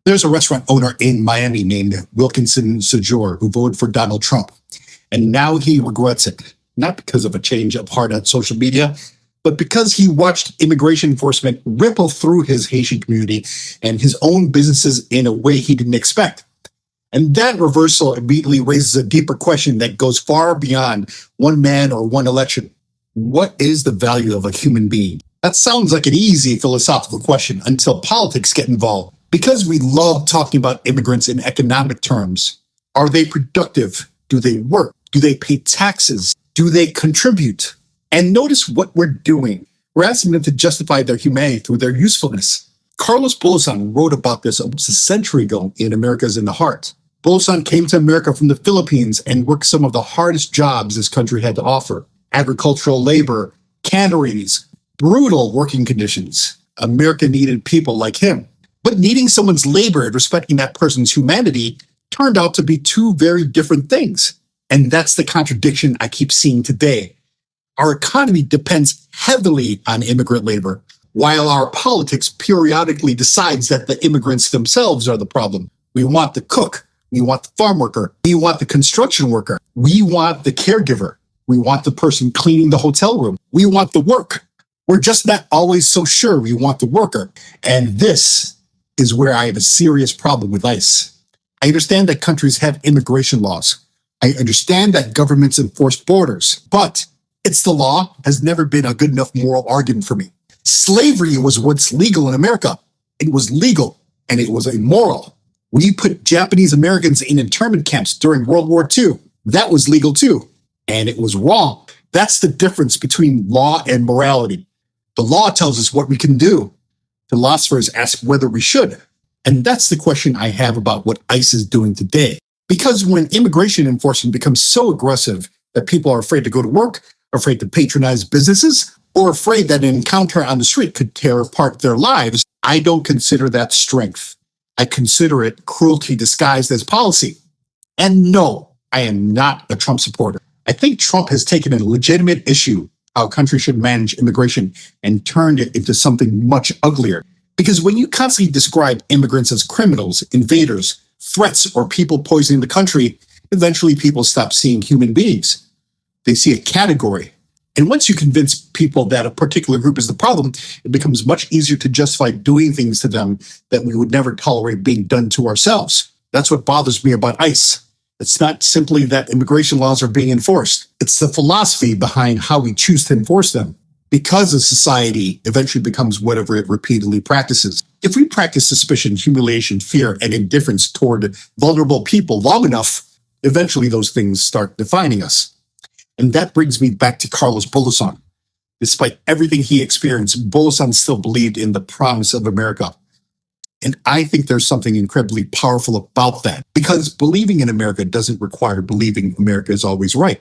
There's a restaurant owner in Miami named Wilkinson Sejour who voted for Donald Trump. And now he regrets it, not because of a change of heart on social media, but because he watched immigration enforcement ripple through his Haitian community and his own businesses in a way he didn't expect. And that reversal immediately raises a deeper question that goes far beyond one man or one election. What is the value of a human being? That sounds like an easy philosophical question until politics get involved. Because we love talking about immigrants in economic terms. Are they productive? Do they work? Do they pay taxes? Do they contribute? And notice what we're doing. We're asking them to justify their humanity through their usefulness. Carlos Bulosan wrote about this almost a century ago in America's in the Heart. Bulosan came to America from the Philippines and worked some of the hardest jobs this country had to offer. Agricultural labor, canneries, brutal working conditions. America needed people like him. But needing someone's labor and respecting that person's humanity turned out to be two very different things. And that's the contradiction I keep seeing today. Our economy depends heavily on immigrant labor, while our politics periodically decides that the immigrants themselves are the problem. We want the cook. We want the farm worker. We want the construction worker. We want the caregiver. We want the person cleaning the hotel room. We want the work. We're just not always so sure we want the worker. And this is where I have a serious problem with ICE. I understand that countries have immigration laws. I understand that governments enforce borders, but it's the law has never been a good enough moral argument for me. Slavery was once legal in America. It was legal and it was immoral. We put Japanese Americans in internment camps during World War II. That was legal too, and it was wrong. That's the difference between law and morality. The law tells us what we can do. Philosophers ask whether we should. And that's the question I have about what ICE is doing today. Because when immigration enforcement becomes so aggressive that people are afraid to go to work, afraid to patronize businesses, or afraid that an encounter on the street could tear apart their lives, I don't consider that strength. I consider it cruelty disguised as policy. And no, I am not a Trump supporter. I think Trump has taken a legitimate issue how a country should manage immigration and turned it into something much uglier. Because when you constantly describe immigrants as criminals, invaders, threats, or people poisoning the country, eventually people stop seeing human beings. They see a category. And once you convince people that a particular group is the problem, it becomes much easier to justify doing things to them that we would never tolerate being done to ourselves. That's what bothers me about ICE. It's not simply that immigration laws are being enforced. It's the philosophy behind how we choose to enforce them. Because a society eventually becomes whatever it repeatedly practices. If we practice suspicion, humiliation, fear, and indifference toward vulnerable people long enough, eventually those things start defining us. And that brings me back to Carlos Bulosan. Despite everything he experienced, Bulosan still believed in the promise of America. And I think there's something incredibly powerful about that, because believing in America doesn't require believing America is always right.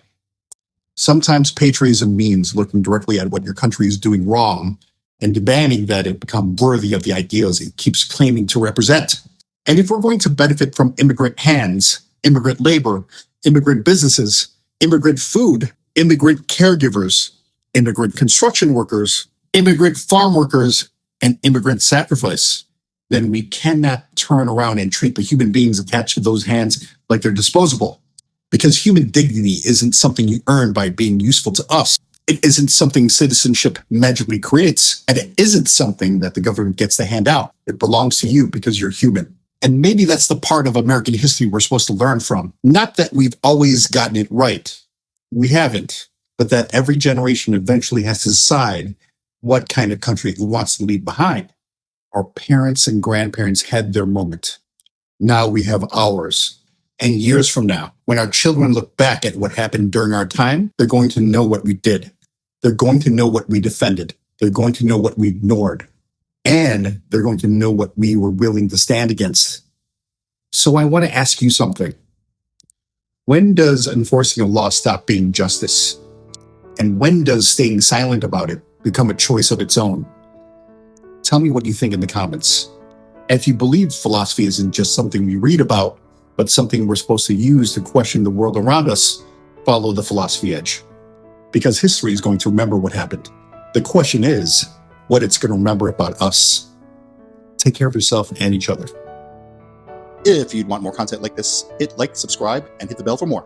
Sometimes patriotism means looking directly at what your country is doing wrong and demanding that it become worthy of the ideals it keeps claiming to represent. And if we're going to benefit from immigrant hands, immigrant labor, immigrant businesses, immigrant food, immigrant caregivers, immigrant construction workers, immigrant farm workers, and immigrant sacrifice, then we cannot turn around and treat the human beings attached to those hands like they're disposable. Because human dignity isn't something you earn by being useful to us. It isn't something citizenship magically creates, and it isn't something that the government gets to hand out. It belongs to you because you're human. And maybe that's the part of American history we're supposed to learn from. Not that we've always gotten it right. We haven't. But that every generation eventually has to decide what kind of country it wants to leave behind. Our parents and grandparents had their moment. Now we have ours. And years from now, when our children look back at what happened during our time, they're going to know what we did. They're going to know what we defended. They're going to know what we ignored. And they're going to know what we were willing to stand against. So I want to ask you something. When does enforcing a law stop being justice? And when does staying silent about it become a choice of its own? Tell me what you think in the comments. And if you believe philosophy isn't just something we read about, but something we're supposed to use to question the world around us, follow the philosophy edge. Because history is going to remember what happened. The question is, what it's going to remember about us. Take care of yourself and each other. If you'd want more content like this, hit like, subscribe, and hit the bell for more.